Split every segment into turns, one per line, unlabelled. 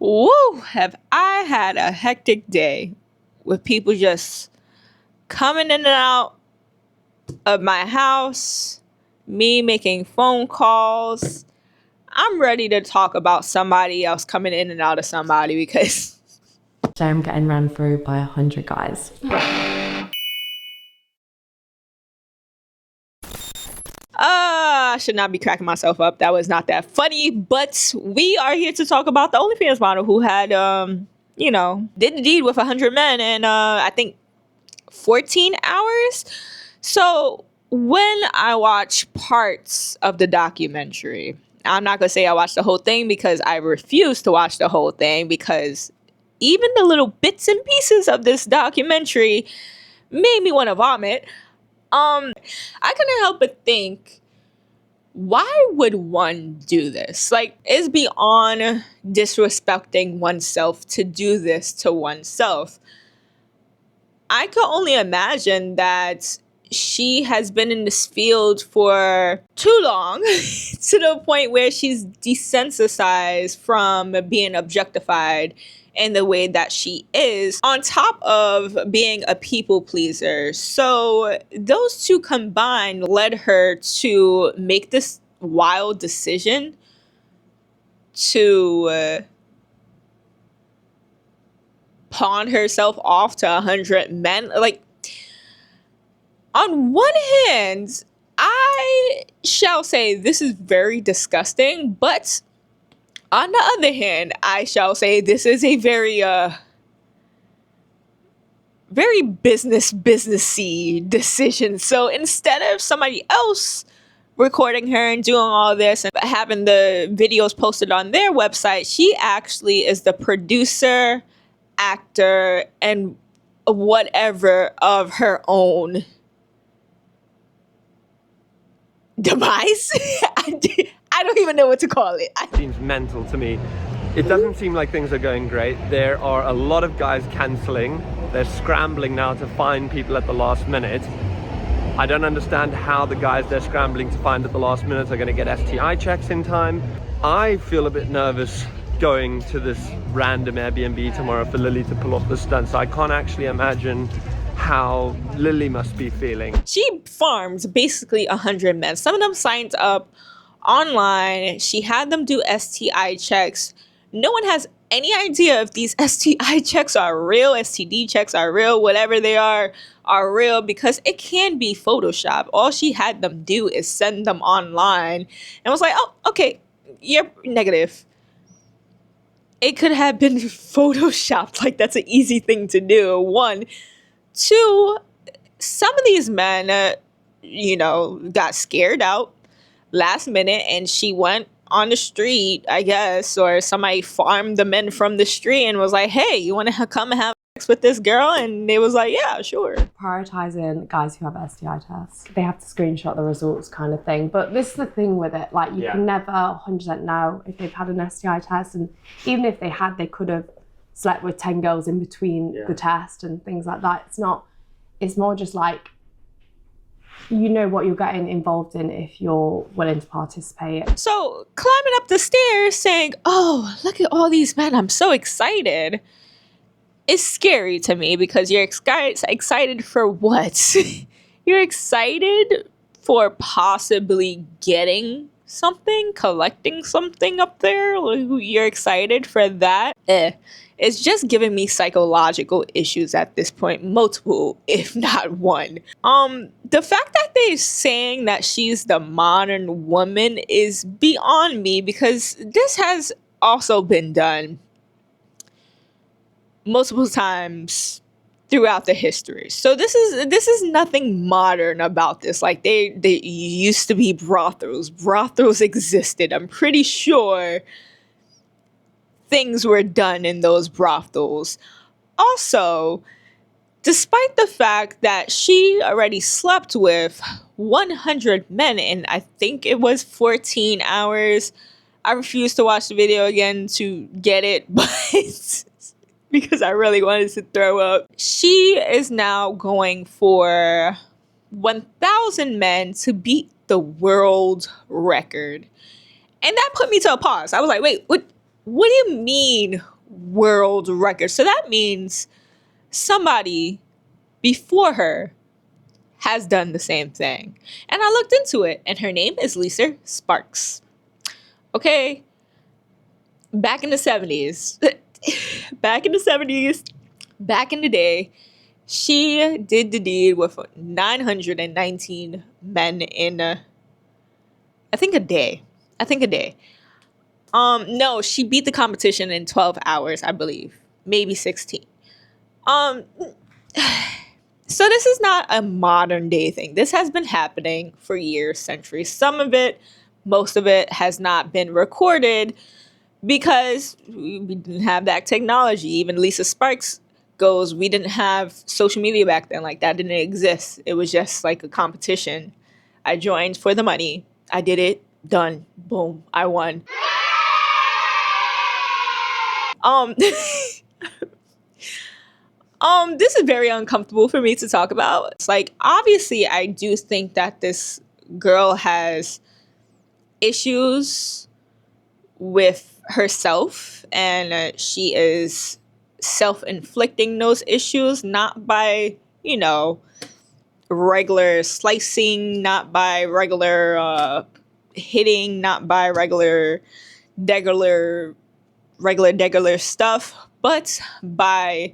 Woo! Have I had a hectic day with people just coming in and out of my house, me making phone calls. I'm ready to talk about somebody else coming in and out of somebody because
Today I'm getting ran through by 100 guys.
I should not be cracking myself up. That was not that funny, but we are here to talk about the OnlyFans model who had, did the deed with 100 men in, I think 14 hours. So when I watch parts of the documentary, I'm not going to say I watched the whole thing because I refuse to watch the whole thing because even the little bits and pieces of this documentary made me want to vomit. I couldn't help but think, why would one do this? Like, it's beyond disrespecting oneself to do this to oneself. I could only imagine that she has been in this field for too long to the point where she's desensitized from being objectified in the way that she is, on top of being a people pleaser. So those two combined led her to make this wild decision to pawn herself off to 100 men. Like, on one hand, I shall say this is very disgusting, but on the other hand, I shall say this is a very businessy decision. So instead of somebody else recording her and doing all this and having the videos posted on their website, she actually is the producer, actor, and whatever of her own demise. I don't even know what to call it.
Seems mental to me. It doesn't seem like things are going great. There are a lot of guys cancelling. They're scrambling now to find people at the last minute. I don't understand how the guys they're scrambling to find at the last minute are going to get STI checks in time. I feel a bit nervous going to this random Airbnb tomorrow for Lilly to pull off the stunt. So I can't actually imagine how Lilly must be feeling.
She farms basically 100 men. Some of them signed up online. She had them do STI checks. No one has any idea if these STI checks are real, STD checks are real, whatever they are real, because it can be Photoshop. All she had them do is send them online and was like, oh, okay, you're negative. It could have been Photoshopped. Like, that's an easy thing to do. One. Two, some of these men, got scared out last minute and she went on the street, I guess, or somebody farmed the men from the street and was like, hey, you want to come and have sex with this girl? And they was like, yeah, sure.
Prioritizing guys who have STI tests. They have to screenshot the results kind of thing. But this is the thing with it. Like, you can never 100% know if they've had an STI test. And even if they had, they could have slept with 10 girls in between the test and things like that. It's more just like, you know what you're getting involved in if you're willing to participate.
So climbing up the stairs saying, oh, look at all these men, I'm so excited. It's scary to me because you're excited for what? You're excited for possibly getting something, collecting something up there. You're excited for that. It's just giving me psychological issues at this point, multiple, if not one. The fact that they're saying that she's the modern woman is beyond me, because this has also been done multiple times throughout the history. So this is nothing modern about this. Like, they used to be brothels. Brothels existed. I'm pretty sure things were done in those brothels. Also, despite the fact that she already slept with 100 men in, I think it was 14 hours. I refuse to watch the video again to get it, but because I really wanted to throw up. She is now going for 1,000 men to beat the world record. And that put me to a pause. I was like, wait, what? What do you mean world record? So that means somebody before her has done the same thing. And I looked into it, and her name is Lisa Sparks. Okay, back in the 70s, back in the 70s, back in the day, she did the deed with 919 men in, I think a day. I think a day. No, she beat the competition in 12 hours, I believe. Maybe 16. Um, so this is not a modern day thing. This has been happening for years, centuries. Some of it, most of it has not been recorded because we didn't have that technology. Even Lisa Sparks goes, we didn't have social media back then. Like, that didn't exist. It was just like a competition. I joined for the money. I did it. Done. Boom. I won. Um, this is very uncomfortable for me to talk about. It's like, obviously, I do think that this girl has issues with herself, and she is self-inflicting those issues, not by, regular slicing, not by regular hitting, not by degular regular stuff, but by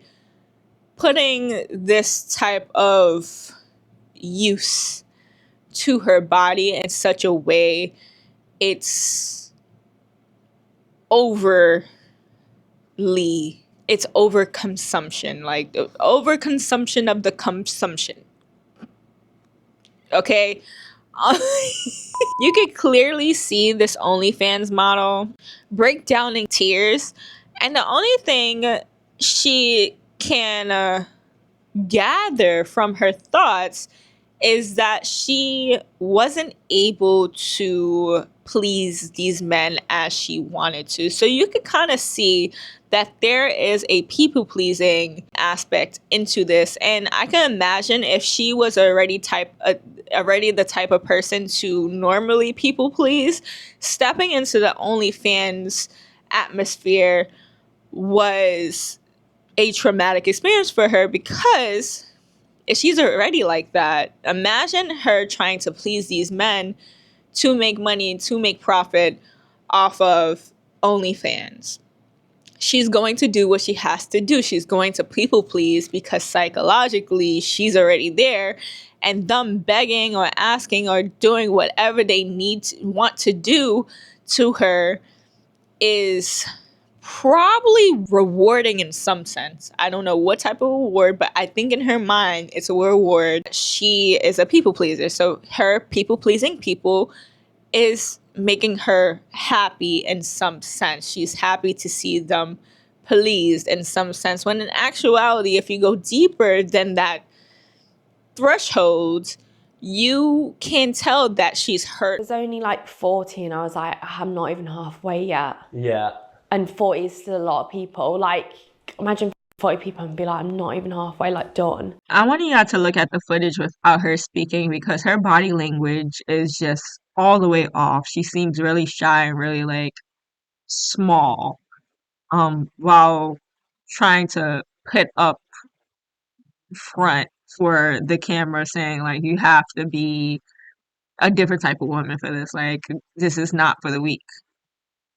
putting this type of use to her body in such a way it's overly, it's overconsumption, like the overconsumption of the consumption. Okay? You could clearly see this OnlyFans model break down in tears, and the only thing she can gather from her thoughts is that she wasn't able to please these men as she wanted to. So you could kind of see that there is a people pleasing aspect into this, and I can imagine if she was already the type of person to normally people please, stepping into the OnlyFans atmosphere was a traumatic experience for her, because if she's already like that, imagine her trying to please these men to make money, to make profit off of OnlyFans. She's going to do what she has to do. She's going to people please because psychologically she's already there, and them begging or asking or doing whatever they want to do to her is probably rewarding in some sense. I don't know what type of reward, but I think in her mind it's a reward. She is a people pleaser, so her people pleasing people is making her happy in some sense. She's happy to see them pleased in some sense, when in actuality, if you go deeper than that threshold, you can tell that she's hurt.
I was only like 40 and I was like, I'm not even halfway yet.
Yeah.
And 40 is still a lot of people. Like, imagine 40 people and be like, I'm not even halfway, like, done.
I want you to look at the footage without her speaking, because her body language is just all the way off. She seems really shy and really like small, while trying to put up front for the camera, saying like, you have to be a different type of woman for this. Like, this is not for the weak.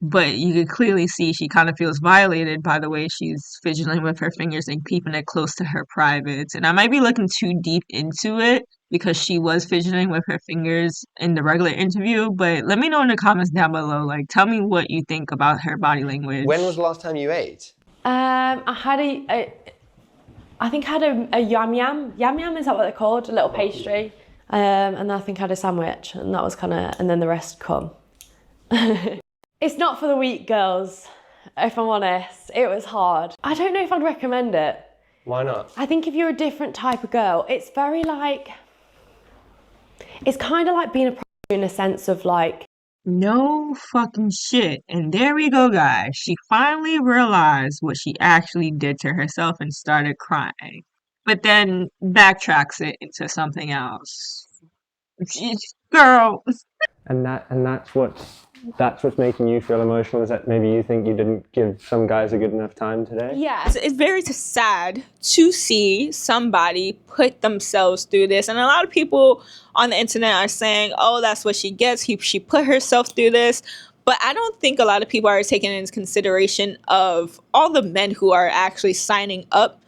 But you can clearly see she kind of feels violated by the way she's fidgeting with her fingers and keeping it close to her privates. And I might be looking too deep into it because she was fidgeting with her fingers in the regular interview. But let me know in the comments down below. Like, tell me what you think about her body language.
When was the last time you ate?
I think I had a yam yam. Yam yam, is that what they're called? A little pastry. And then I think I had a sandwich, and that was and then the rest come. It's not for the weak, girls, if I'm honest. It was hard. I don't know if I'd recommend it.
Why not?
I think if you're a different type of girl, it's very like, it's kind of like being a prostitute in a sense of like,
no fucking shit. And there we go, guys. She finally realized what she actually did to herself and started crying. But then backtracks it into something else. Girl.
And that's what that's what's making you feel emotional, is that maybe you think you didn't give some guys a good enough time today?
Yeah, it's very sad to see somebody put themselves through this. And a lot of people on the internet are saying, oh, that's what she gets. She put herself through this. But I don't think a lot of people are taking into consideration of all the men who are actually signing up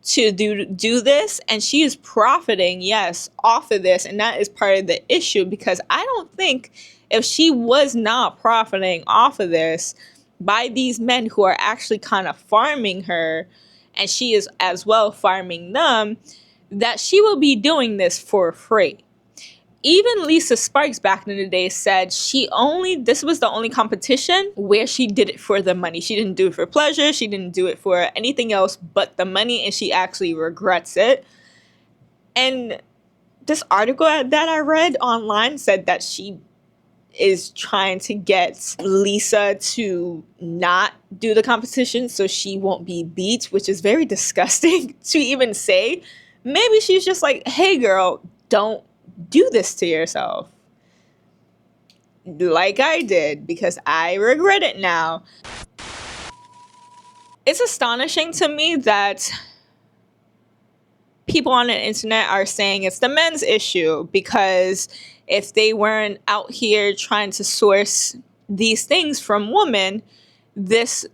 to do this. And she is profiting, yes, off of this. And that is part of the issue, because I don't think if she was not profiting off of this by these men who are actually kind of farming her, and she is as well farming them, that she will be doing this for free. Even Lisa Sparks back in the day said this was the only competition where she did it for the money. She didn't do it for pleasure. She didn't do it for anything else but the money, and she actually regrets it. And this article that I read online said that she is trying to get Lisa to not do the competition so she won't be beat, which is very disgusting to even say. Maybe she's just like, hey girl, don't do this to yourself like I did, because I regret it now. It's astonishing to me that people on the internet are saying it's the men's issue, because if they weren't out here trying to source these things from women, this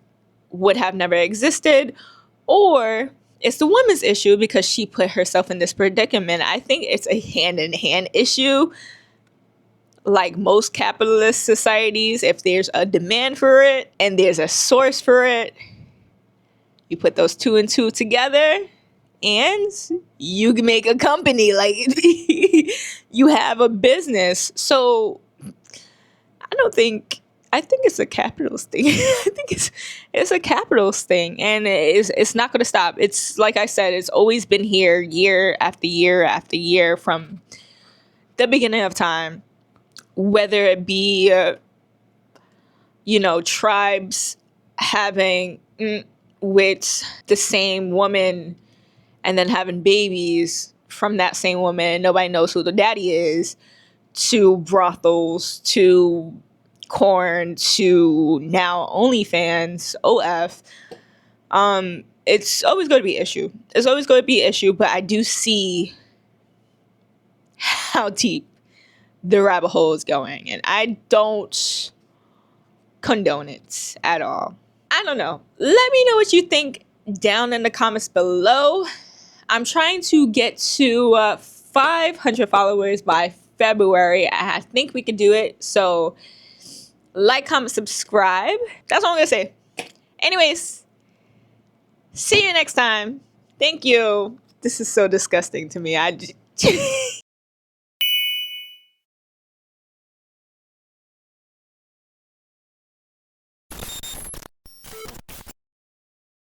would have never existed. Or it's the woman's issue because she put herself in this predicament. I think it's a hand-in-hand issue. Like most capitalist societies, if there's a demand for it and there's a source for it, you put those two and two together and you can make a company. Like, you have a business. So I think it's a capitalist thing. I think it's a capitalist thing, and it's not going to stop. It's like I said, it's always been here year after year after year from the beginning of time, whether it be, tribes having with the same woman and then having babies from that same woman. Nobody knows who the daddy is, to brothels, to corn, to now OnlyFans, OF. It's always going to be an issue. It's always going to be an issue, but I do see how deep the rabbit hole is going, and I don't condone it at all. I don't know. Let me know what you think down in the comments below. I'm trying to get to 500 followers by February. I think we can do it. So like, comment, subscribe. That's all I'm gonna say. Anyways, see you next time. Thank you. This is so disgusting to me.